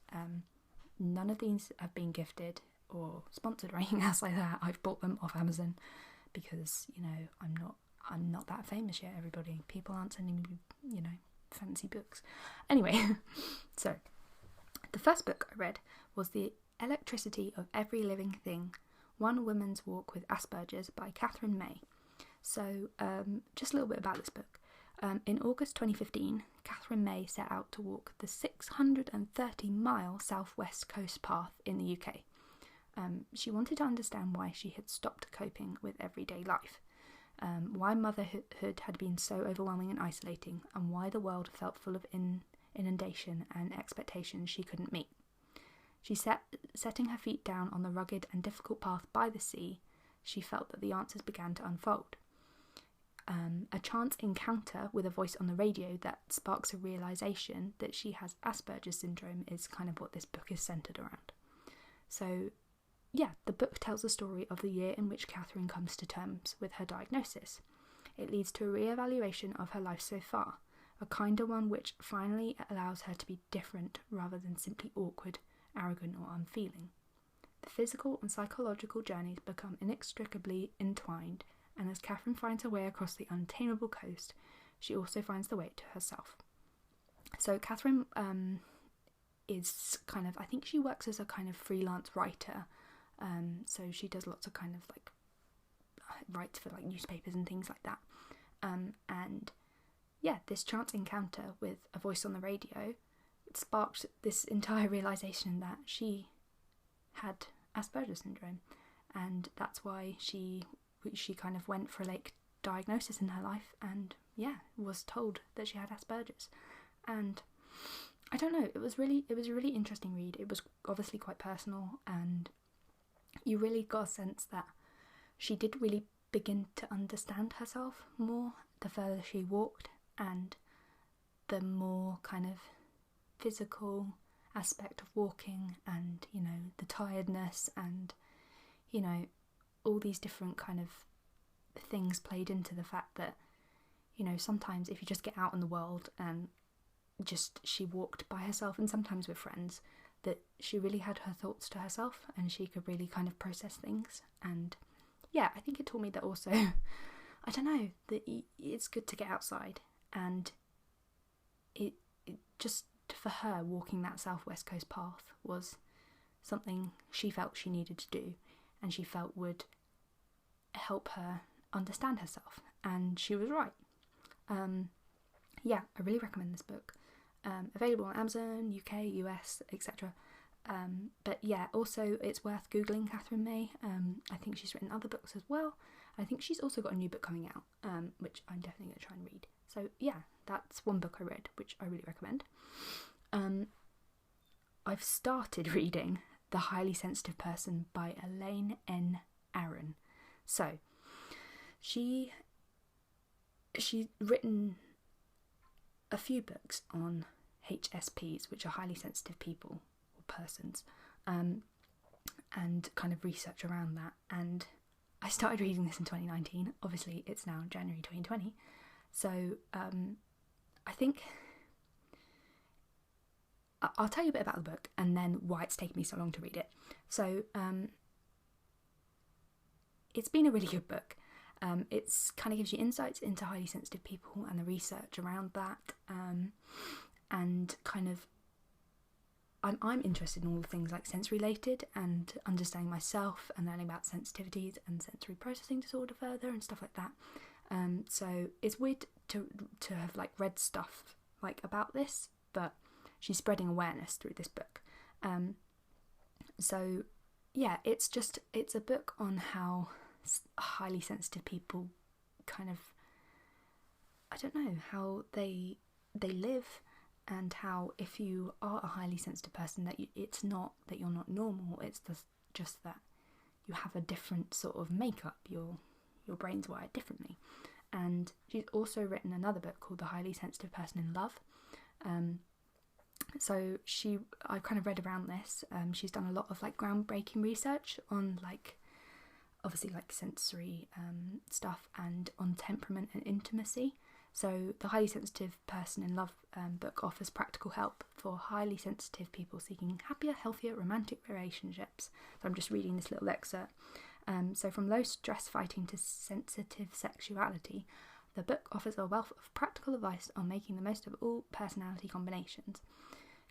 None of these have been gifted or sponsored or anything else like that. I've bought them off Amazon because, I'm not that famous yet, everybody. People aren't sending me, fancy books. Anyway, so the first book I read was The Electricity of Every Living Thing, One Woman's Walk with Asperger's by Katherine May. So just a little bit about this book. In August 2015, Katherine May set out to walk the 630-mile southwest coast path in the UK. She wanted to understand why she had stopped coping with everyday life, why motherhood had been so overwhelming and isolating, and why the world felt full of inundation and expectations she couldn't meet. She setting her feet down on the rugged and difficult path by the sea, she felt that the answers began to unfold. A chance encounter with a voice on the radio that sparks a realisation that she has Asperger's syndrome is kind of what this book is centred around. So, yeah, the book tells the story of the year in which Katherine comes to terms with her diagnosis. It leads to a re-evaluation of her life so far, a kinder one which finally allows her to be different rather than simply awkward, arrogant or unfeeling. The physical and psychological journeys become inextricably entwined, and as Katherine finds her way across the untamable coast, she also finds the way to herself. So Katherine is kind of, I think she works as a kind of freelance writer, so she does lots of kind of like writes for like newspapers and things like that. And yeah, this chance encounter with a voice on the radio sparked this entire realisation that she had Asperger's syndrome, and that's why she kind of went for a late diagnosis in her life, and yeah, was told that she had Asperger's. And I don't know, it was a really interesting read. It was obviously quite personal, and you really got a sense that she did really begin to understand herself more the further she walked, and the more kind of physical aspect of walking, and the tiredness, and all these different kind of things played into the fact that sometimes if you just get out in the world and just she walked by herself, and sometimes with friends, that she really had her thoughts to herself and she could really kind of process things. And yeah, I think it taught me that also I don't know, that it's good to get outside, and it just for her, walking that southwest coast path was something she felt she needed to do, and she felt would help her understand herself, and she was right. Yeah, I really recommend this book. Available on Amazon, UK, US, etc. But yeah, also it's worth Googling Katherine May. I think she's written other books as well. I think she's also got a new book coming out, which I'm definitely going to try and read. So yeah, that's one book I read, which I really recommend. I've started reading The Highly Sensitive Person by Elaine N. Aron. So, she's written a few books on HSPs, which are highly sensitive people or persons, and kind of research around that. And I started reading this in 2019. Obviously, it's now January 2020. So I think I'll tell you a bit about the book and then why it's taken me so long to read it. So it's been a really good book. It's kind of gives you insights into highly sensitive people and the research around that, and kind of I'm interested in all the things like sensory related and understanding myself and learning about sensitivities and sensory processing disorder further and stuff like that. So it's weird to have like read stuff like about this, but she's spreading awareness through this book. So yeah, it's a book on how highly sensitive people kind of, I don't know, how they live, and how if you are a highly sensitive person that it's not that you're not normal, it's just that you have a different sort of makeup, your brain's wired differently. And she's also written another book called The Highly Sensitive Person in Love. So I kind of read around this. She's done a lot of like groundbreaking research on like obviously like sensory stuff and on temperament and intimacy. So the Highly Sensitive Person in Love book offers practical help for highly sensitive people seeking happier, healthier romantic relationships. So I'm just reading this little excerpt. So from low stress fighting to sensitive sexuality, the book offers a wealth of practical advice on making the most of all personality combinations.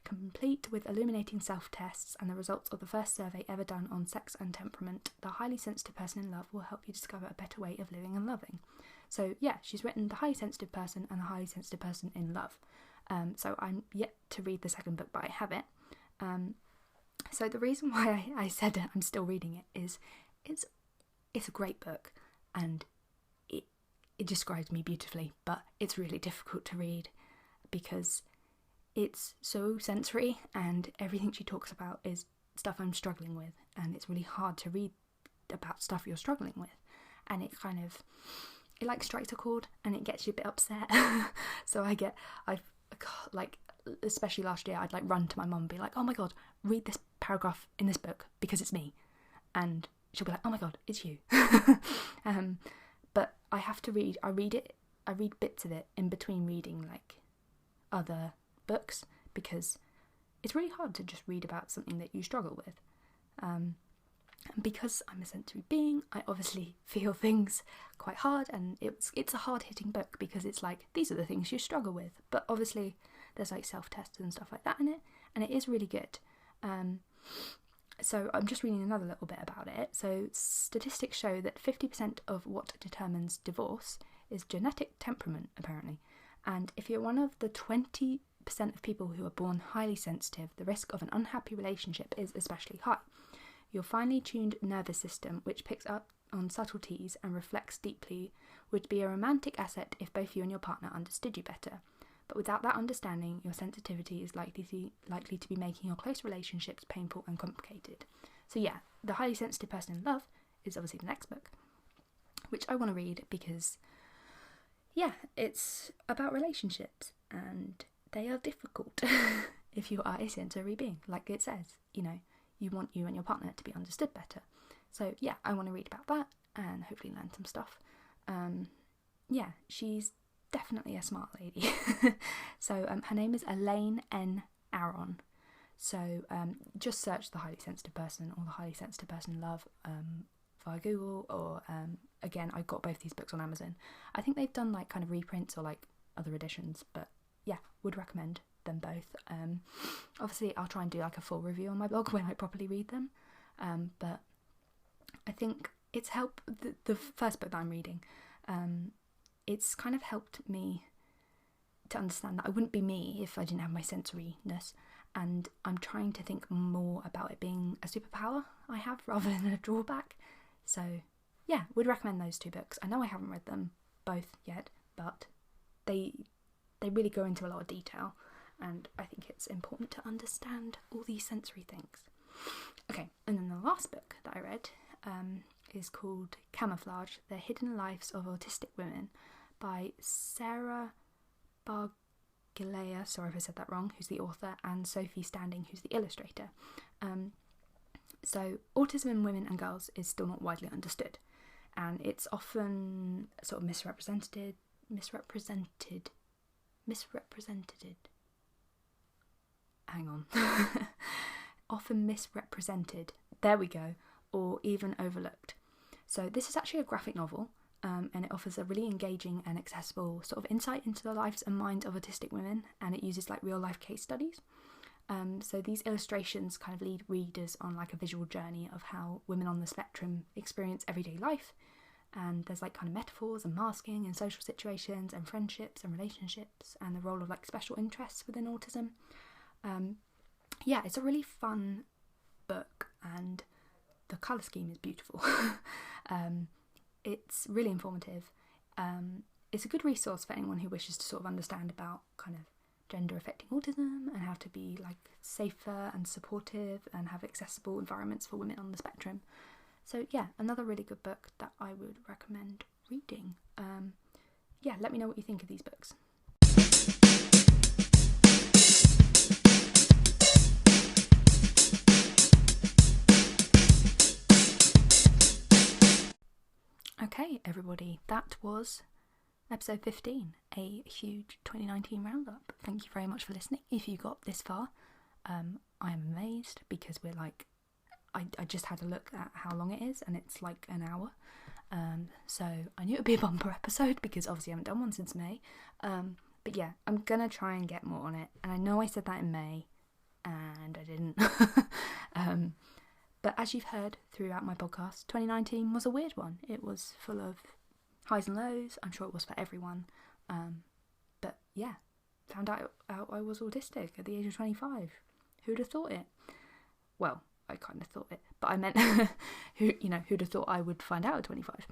Complete with illuminating self-tests and the results of the first survey ever done on sex and temperament, the Highly Sensitive Person in Love will help you discover a better way of living and loving. So yeah, she's written The Highly Sensitive Person and The Highly Sensitive Person in Love. So I'm yet to read the second book, but I have it. So the reason why I said I'm still reading it is it's a great book, and it describes me beautifully, but it's really difficult to read because it's so sensory and everything she talks about is stuff I'm struggling with, and it's really hard to read about stuff you're struggling with, and it like strikes a chord and it gets you a bit upset. So especially last year, I'd like run to my mum and be like, oh my god, read this paragraph in this book because it's me, and she'll be like, oh my god, it's you. But I have to read bits of it in between reading like other books, because it's really hard to just read about something that you struggle with. And because I'm a sensory being, I obviously feel things quite hard, and it's a hard-hitting book because it's like, these are the things you struggle with, but obviously there's like self-tests and stuff like that in it, and it is really good. So I'm just reading another little bit about it. So statistics show that 50% of what determines divorce is genetic temperament, apparently, and if you're one of the 20% of people who are born highly sensitive, the risk of an unhappy relationship is especially high. Your finely tuned nervous system, which picks up on subtleties and reflects deeply, would be a romantic asset if both you and your partner understood you better. But without that understanding, your sensitivity is likely to be making your close relationships painful and complicated. So yeah, The Highly Sensitive Person in Love is obviously the next book, which I want to read because, yeah, it's about relationships and they are difficult if you are a sensory being. Like it says, you want you and your partner to be understood better. So yeah, I want to read about that and hopefully learn some stuff. Yeah, she's definitely a smart lady. So her name is Elaine N. Aron. So just search The Highly Sensitive Person or The Highly Sensitive Person in Love via Google, or again, I got both these books on Amazon. I think they've done like kind of reprints or like other editions, but yeah, would recommend them both. Obviously I'll try and do like a full review on my blog when I properly read them, but I think it's helped the first book that I'm reading, it's kind of helped me to understand that I wouldn't be me if I didn't have my sensoriness, and I'm trying to think more about it being a superpower I have rather than a drawback. So yeah, would recommend those two books. I know I haven't read them both yet, but they really go into a lot of detail, and I think it's important to understand all these sensory things. Okay, and then the last book that I read is called Camouflage, The Hidden Lives of Autistic Women by Sarah Bargilea, sorry if I said that wrong, who's the author, and Sophie Standing, who's the illustrator. So autism in women and girls is still not widely understood, and it's often sort of misrepresented, hang on, often misrepresented, there we go, or even overlooked. So this is actually a graphic novel, and it offers a really engaging and accessible sort of insight into the lives and minds of autistic women, and it uses like real life case studies. So these illustrations kind of lead readers on like a visual journey of how women on the spectrum experience everyday life, and there's like kind of metaphors and masking and social situations and friendships and relationships and the role of like special interests within autism. Yeah, it's a really fun book, and the colour scheme is beautiful. It's really informative. It's a good resource for anyone who wishes to sort of understand about kind of gender affecting autism and how to be like safer and supportive and have accessible environments for women on the spectrum. So yeah, another really good book that I would recommend reading. Yeah, let me know what you think of these books. Okay, everybody, that was episode 15, a huge 2019 roundup. Thank you very much for listening. If you got this far, I am amazed, because we're like, I just had a look at how long it is, and it's like an hour. So I knew it would be a bumper episode, because obviously I haven't done one since May. But yeah, I'm gonna try and get more on it. And I know I said that in May, and I didn't. But as you've heard throughout my podcast, 2019 was a weird one. It was full of highs and lows. I'm sure it was for everyone. But yeah, found out I was autistic at the age of 25. Who'd have thought it? Well, I kind of thought it, but I meant who'd have thought I would find out at 25.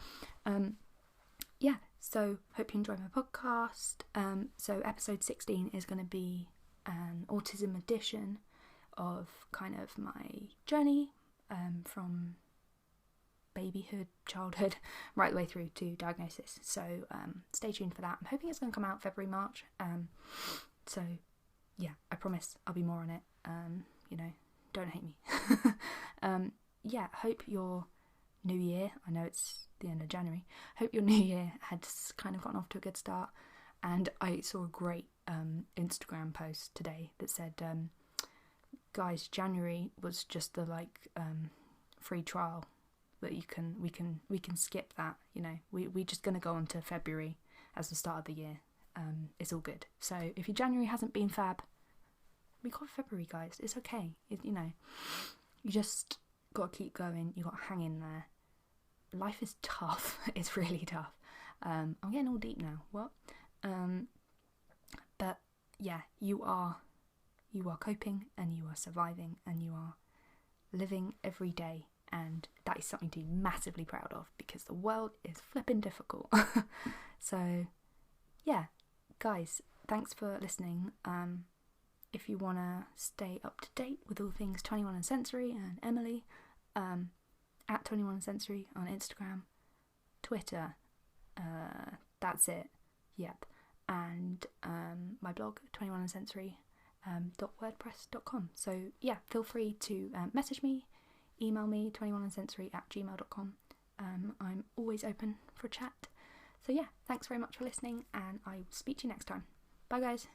Yeah, so hope you enjoy my podcast. So episode 16 is going to be an autism edition of kind of my journey from babyhood, childhood, right the way through to diagnosis. So stay tuned for that. I'm hoping it's going to come out February, March. So yeah, I promise I'll be more on it. Don't hate me. Yeah, hope your new year, I know it's the end of January, hope your new year had kind of gotten off to a good start. And I saw a great Instagram post today that said, guys, January was just the free trial that we can skip that, we're just going to go on to February as the start of the year. It's all good. So if your January hasn't been fab, we got February, guys. It's okay. You just got to keep going. You got to hang in there. Life is tough. It's really tough. I'm getting all deep now. What? But yeah, you are coping, and you are surviving, and you are living every day, and that is something to be massively proud of, because the world is flipping difficult. So yeah, guys, thanks for listening. If you want to stay up to date with all things 21 and Sensory and Emily, at 21 and Sensory on Instagram, Twitter, that's it, yep, and my blog 21andsensory.wordpress.com. So yeah, feel free to message me, email me 21andsensory@gmail.com. I'm always open for a chat. So yeah, thanks very much for listening, and I will speak to you next time. Bye guys.